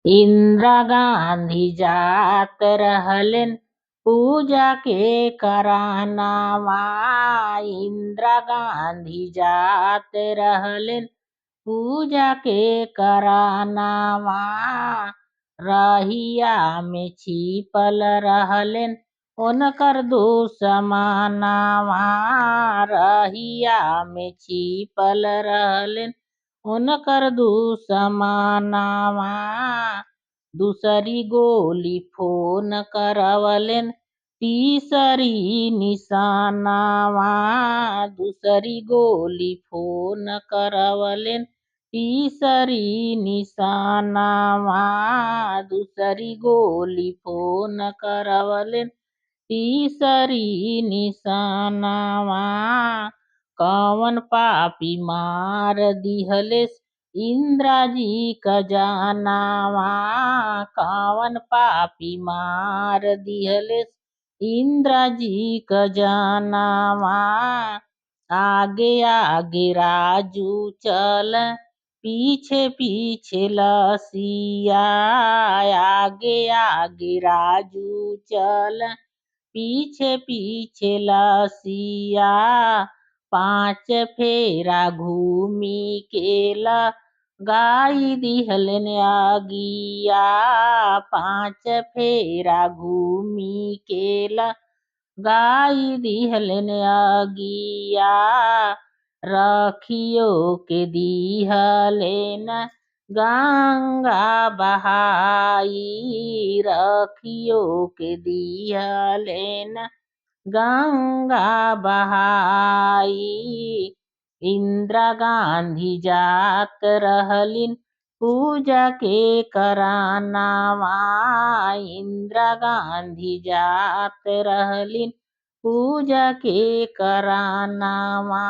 इंदिरा गांधी जात रहलन पूजा के करानावा। इंदिरा गांधी जात रहलन पूजा के करानावा। रहिया में छिपल रहलन उनकर दुश्मनावा। रहिया में छिपल रहलन उनकर दुश्मनावा। दूसरी गोली फोन करवलन तीसरी निशानावा। दूसरी गोली फोन करवलन तीसरी निशानावा। दूसरी गोली फोन करवलन तीसरी निशानावा। कौन पापी मार दिहलेस इंदिरा जी क जानवा। कौन पापी मार दिहलेस इंदिरा जी क जानवा। आगे आगे राजू चल पीछे पीछे लसिया। आगे आगे राजू चल पीछे पीछे लसिया। पांच फेरा घूमी केला गाई दिहलन आगिया। पांच फेरा घूमी केला गाई दिहलन आगिया। रखियो के दिहलेन गंगा बहाई। रखियो के दिहलेन गंगा बहाई। इंदिरा गांधी जात रहलिन पूजा के करानावा। इंदिरा गांधी जात रहलिन पूजा के करानावा।